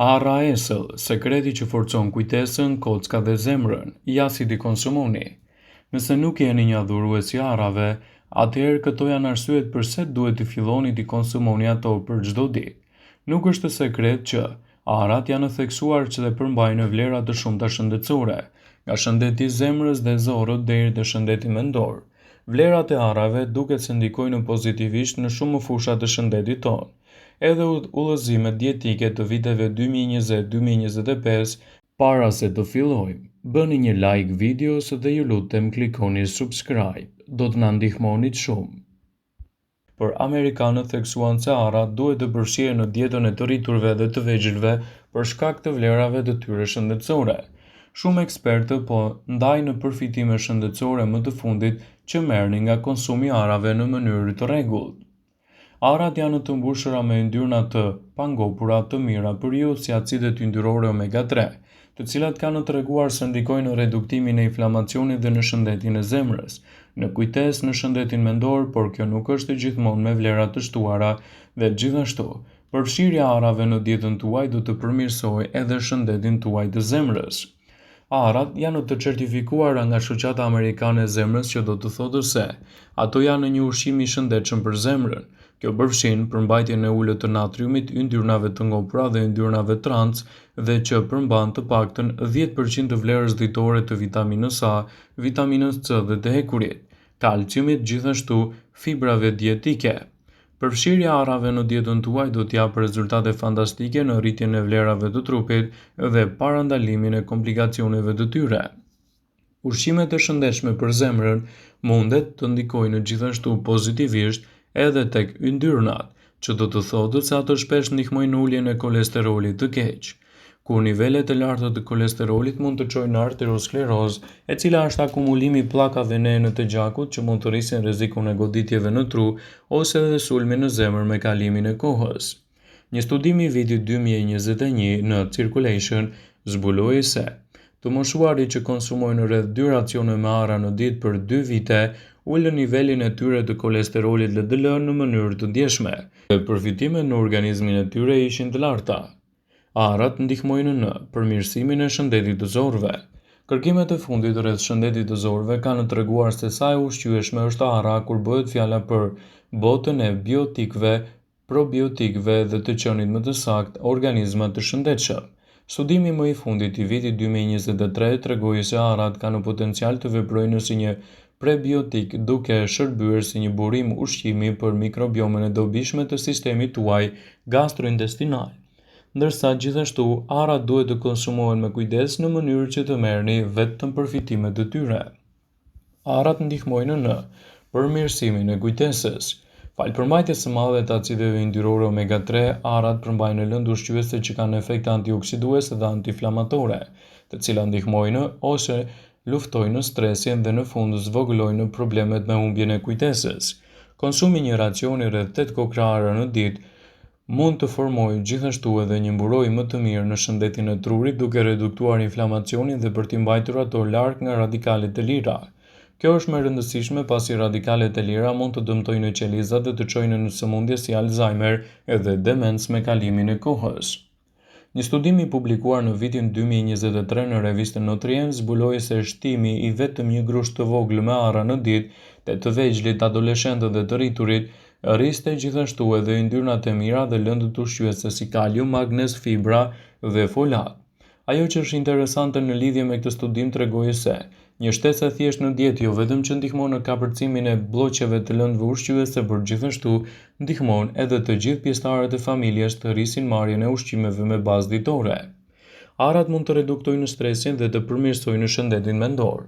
Arra esëll, sekreti që forcon kujtesën, kocka dhe zemrën, ja si t'i konsumoni. Nëse nuk jeni një adhurues i arrave, atëherë këto janë arsyet pse duhet të filloni t'i konsumoni ato për çdo ditë. Nuk është sekret që arrat janë theksuar që dhe përmbajnë vlera të shumta shëndetësore, nga shëndeti i zemrës dhe zorrët deri te shëndeti mendor. Vlerat e arrave duket se ndikojnë pozitivisht në shumë fusha të shëndetit tonë. Edhe udhëzimet dietike të viteve 2020-2025, para se të fillojmë, bëni një like videos dhe ju lutem klikoni subscribe, do të na ndihmonit shumë. Por amerikanët theksuan se arrat duhet të përfshihen në dietën e të rriturve dhe të vegjëlve për shkak të vlerave të tyre shëndetësore. Shumë ekspertë po ndajnë në përfitime shëndetësore më të fundit që merrni nga konsumi i arrave në mënyrë të rregullt. Arrat janë të mbushura me yndyrna të pangopura të mira për ju si acidet yndyrore omega-3, të cilat kanë treguar se ndikojnë në reduktimin e inflamacionit dhe në shëndetin e zemrës, në kujtesë, në shëndetin mendor, por kjo nuk është gjithmonë me vlera të shtuara dhe gjithashtu, përfshirja e arrave në dietën tuaj do të përmirësojë edhe shëndetin tuaj të zemrës. Arrat janë të certifikuara nga Shoqata Amerikane e Zemrës, që do të thotë se ato janë një ushqim i shëndetshëm për zemrën. Kjo përfshin përmbajtjen e ulët të natriumit, yndyrnave të ngopura dhe yndyrnave trans dhe që përmban të paktën 10% të vlerës ditore të vitaminës A, vitaminës C dhe të hekurit, kalciumit, gjithashtu fibrave dietike. Përfshirja e arrave në dietën tuaj do të japë rezultate fantastike në rritjen e vlerave të trupit dhe parandalimin e komplikacioneve të tyre. Ushqimet e shëndetshme për zemrën mundet të ndikojnë gjithashtu pozitivisht edhe tek yndyrnat, që do të thotë se ato shpesh ndihmojnë në uljen e kolesterolit të keq. Kur nivelet e larta të kolesterolit mund të çojnë në arteriosklerozë, e cila është akumulimi i pllakave nënë të gjakut që mund të rrisin rrezikun e goditjeve në tru ose edhe sulmin në zemër me kalimin e kohës. Një studim i vitit 2021 në Circulation zbuloi se të moshuarit që konsumojnë rreth 2 racione me arra në ditë për 2 vite ulën nivelin e tyre të kolesterolit LDL në mënyrë të ndjeshme, dhe përfitimet në organizmin e tyre ishin të larta. Arrat ndihmojnë në përmirësimin e shëndetit të zorrëve. Kërkimet e fundit rreth shëndetit të zorrëve kanë treguar se sa e ushqyeshme është arra kur bëhet fjala për botën e biotikëve, probiotikëve dhe të qenit më të saktë organizma të shëndetshëm. Studimi më i fundit i vitit 2023 tregoi se arrat kanë potencial të veprojnë si një prebiotik, duke shërbyer si një burim ushqimi për mikrobiomën e dobishme të sistemit tuaj gastrointestinal. Ndërsa gjithashtu arrat duhet të konsumohen me kujdes në mënyrë që të merrni vetëm përfitimet e tyre. Arrat ndihmojnë në përmirësimin e kujtesës. Falë përmbajtjes së madhe të acideve yndyrore omega-3, arrat përmbajnë lëndë ushqyese që kanë efekte antioksiduese dhe antiinflamatore, të cilat ndihmojnë ose luftojnë stresin dhe në fund zvogëlojnë problemet me humbjen e kujtesës. Konsumi një racioni rreth 8 kokra arra në ditë mund të formojë gjithashtu edhe një mburojë më të mirë në shëndetin e trurit, duke reduktuar inflamacionin dhe për t'i mbajtur ato larg nga radikalet e lira. Kjo është më e rëndësishme pasi radikalet e lira mund të dëmtojnë qelizat dhe të çojnë në sëmundje si Alzheimer edhe demencë me kalimin e kohës. Një studim i publikuar në vitin 2023 në revistën Nutrient zbuloi se shtimi i vetëm një grusht të vogël me arra në ditë te të vegjëlit, adoleshentët dhe të rriturit rriste gjithashtu edhe yndyrnat e mira dhe lëndët ushqyese si kalium, magnez, fibra dhe folat. Ajo që është interesante në lidhje me këtë studim tregoi se një shtesë e thjeshtë në dietë jo vetëm që ndihmon në kapërcimin e blloqeve të lëndëve ushqyese, por gjithashtu ndihmon edhe të gjithë pjesëtarët e familjes të rrisin marrjen e ushqimeve me bazë ditore. Arrat mund të reduktojnë stresin dhe të përmirësojnë shëndetin mendor.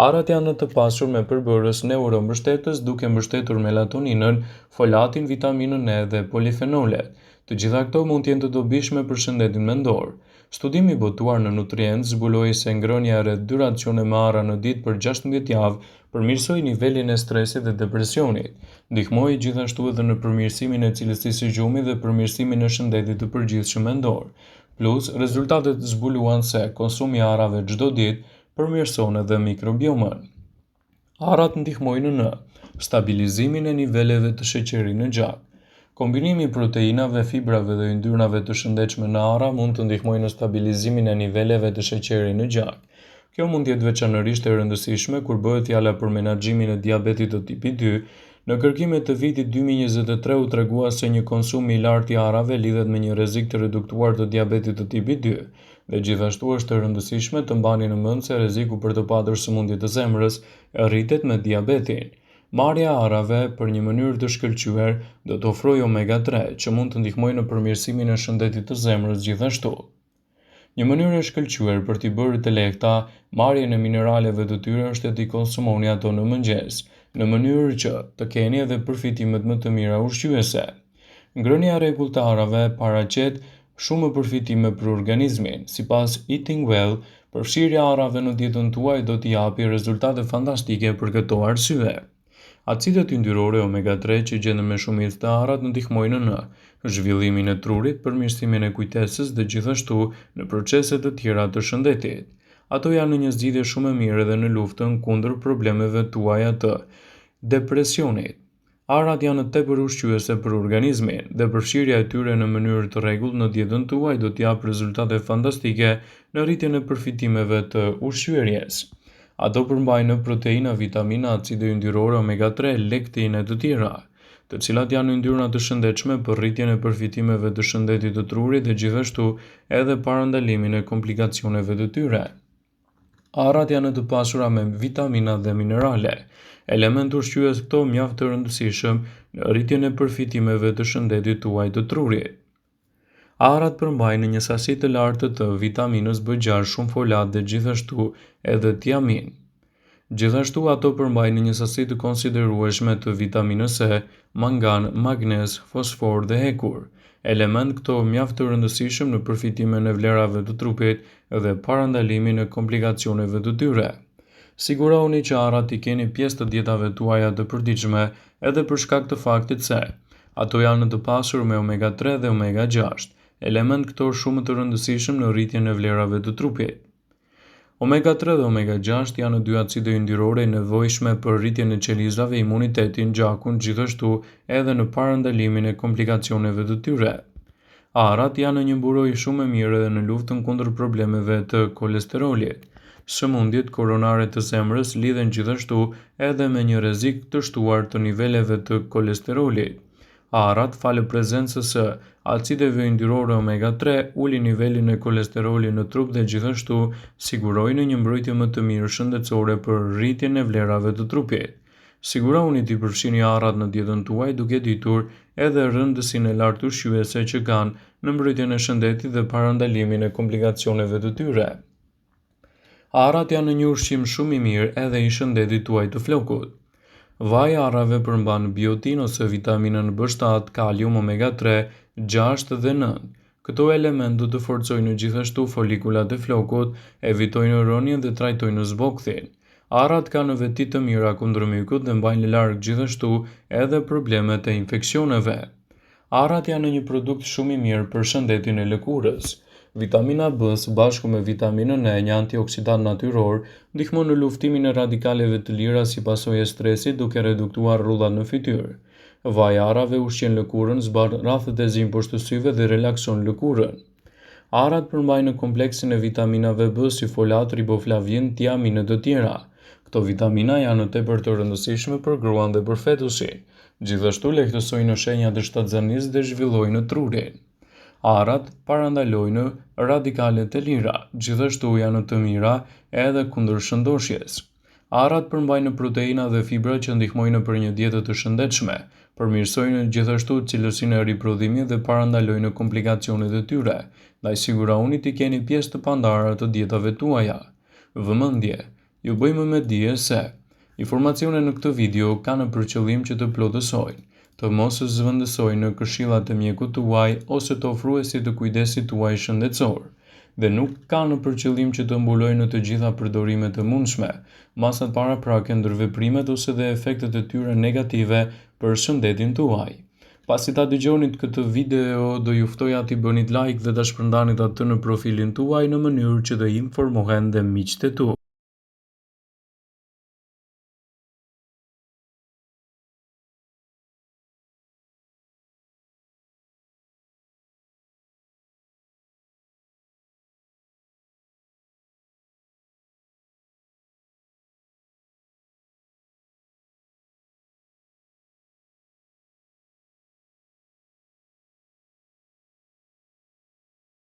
Arrat janë të pasur me përbërës neurombështetës, duke mbështetur melatoninën, folatin, vitaminën E dhe polifenolet. Të gjitha këto mund të jenë të dobishme për shëndetin mendor. Studimi botuar në Nutrient zbuloi se ngrënia rreth 2 racione me arra në ditë për 16 javë përmirësoi nivelin e stresit dhe depresionit. Ndihmoi gjithashtu edhe në përmirësimin e cilësisë së gjumit dhe përmirësimin e shëndetit të përgjithshëm mendor. Plus, rezultatet zbuluan se konsumi i arrave çdo ditë përmirëson edhe mikrobiomën. Arrat ndihmojnë në stabilizimin e niveleve të sheqerit në gjak. Kombinimi i proteinave, fibrave dhe yndyrnave të shëndetshme në ara mund të ndihmojë në stabilizimin e niveleve të sheqerit në gjak. Kjo mund të jetë veçanërisht e rëndësishme kur bëhet fjala për menaxhimin e diabetit të tipit 2. Në kërkimet të vitit 2023 u tregua se një konsum i lartë i arave lidhet me një rrezik të reduktuar të diabetit të tipit 2, dhe gjithashtu është e rëndësishme të mbani në mend se rreziku për të patur sëmundje të zemrës rritet me diabetin. Marrja e arave për një mënyrë të shkëlqyer do të ofrojë omega-3 që mund të ndihmojë në përmirësimin e shëndetit të zemrës gjithashtu. Një mënyrë e shkëlqyer për t'i bërë të lehta marrjen e mineraleve të tyre është të konsumoni ato në mëngjes, në mënyrë që të keni edhe përfitimet më të mira ushqyese. Ngrënia e rregullt e arave paraqet shumë përfitime për organizmin. Sipas Eating Well, përfshirja e arave në dietën tuaj do t'i japë rezultate fantastike për këto arsye. Acidet yndyrore omega-3 që gjenden me shumicë të arat ndihmojnë në zhvillimin e trurit, përmirësimin e kujtesës dhe gjithashtu në procese të tjera të shëndetit. Ato janë në një zgjidhje shumë e mirë edhe në luftën kundër problemeve tuaja të depresionit. Arat janë tepër ushqyese për organizmin dhe përfshirja e tyre në mënyrë të rregullt në dietën tuaj do t'i japë rezultate fantastike në rritjen e përfitimeve të ushqyerjes. Ato përmbajnë proteina, vitamina, acide yndyrore omega-3, lektinë e të tjera, të cilat janë yndyrna të shëndetshme për rritjen e përfitimeve të shëndetit të trurit dhe gjithashtu edhe parandalimin e komplikacioneve të tyre. Arrat janë të pasura me vitamina dhe minerale, element ushqyes këto mjaft të rëndësishëm në rritjen e përfitimeve të shëndetit tuaj të trurit. Arat përmbajnë një sasi të lartë të vitaminës B6, shumë folat dhe gjithashtu edhe tiamin. Gjithashtu ato përmbajnë një sasi të konsiderueshme të vitaminës C, mangan, magnez, fosfor dhe hekur, element këto mjaft të rëndësishëm në përfitimin e vlerave të trupit dhe parandalimin e komplikacioneve të tyre. Sigurohuni që arat i keni pjesë të dietave tuaja të përditshme edhe për shkak të faktit se ato janë të pasur me omega-3 dhe omega-6, element këto shumë të rëndësishëm në rritjen e vlerave të trupit. Omega-3 dhe omega-6 janë dy acide yndyrore nevojshme për rritjen e qelizave, imunitetin, gjakun, gjithashtu edhe në parandalimin e komplikacioneve të tyre. Arat janë një mburojë shumë e mirë edhe në luftën kundër problemeve të kolesterolit. Sëmundjet koronare të zemrës lidhen gjithashtu edhe me një rrezik të shtuar të niveleve të kolesterolit. Arat, falë prezencës së acideve yndyrore omega-3, ulin nivelin e kolesterolit në trup dhe gjithashtu sigurojnë një mbrojtje më të mirë shëndetësore për rritjen e vlerave të trupit. Sigurohuni t'i përfshini arat në dietën tuaj duke ditur edhe rëndësinë e lartë ushqyese që kanë në mbrojtjen e shëndetit dhe parandalimin e komplikacioneve të tyre. Arat janë një ushqim shumë i mirë edhe i shëndetit tuaj të flokut. Vaji i arave përmban biotin ose vitaminën B7, kalium, omega-3, 6 dhe 9. Këto element do të forcojnë gjithashtu folikulat e flokut, evitojnë rënien dhe trajtojnë zbokthin. Arat kanë veti të mira kundër mykut dhe mbajnë larg gjithashtu edhe problemet e infeksioneve. Arat janë një produkt shumë i mirë për shëndetin e lëkurës. Vitamina B së bashku me vitaminën E, një antioksidant natyror, ndihmon në luftimin e radikaleve të lira si pasojë e stresit duke reduktuar rrullat në fytyrë. Vaji i arave ushqen lëkurën, zbar rrafët e zi poshtë syve dhe relakson lëkurën. Arat përmbajnë kompleksin e vitaminave B si folat, riboflavin, tiamin e të tjera. Këto vitamina janë tepër të rëndësishme për gruan dhe për fetusin. Gjithashtu lehtësojnë shenjat e shtatzanisë dhe zhvillojnë trurin. Arat parandalojnë radikalet e lira, gjithashtu janë të mira edhe kundër shëndoshjes. Arat përmbajnë proteina dhe fibra që ndihmojnë për një dietë të shëndetshme, përmirësojnë gjithashtu cilësinë e riprodhimit dhe parandalojnë komplikacionet e tyre. Ndaj sigurohuni t'i keni pjesë të pandara të dietave tuaja. Vëmendje, ju bëjmë me dije se informacionet në këtë video kanë për qëllim që të plotësojnë, të mos zëvendësojnë në këshillat e mjekut tuaj ose të ofruesit të kujdesit tuaj shëndetësor, dhe nuk kanë për qëllim që të mbulojnë në të gjitha përdorimet e mundshme, masat paraprake, ndërveprimet ose dhe efektet e tyre negative për shëndetin tuaj. Pasi ta dëgjonit këtë video, do ju ftoja t'i bënit like dhe ta shpërndanit atë në profilin tuaj në mënyrë që të informohen dhe miqtë e tu.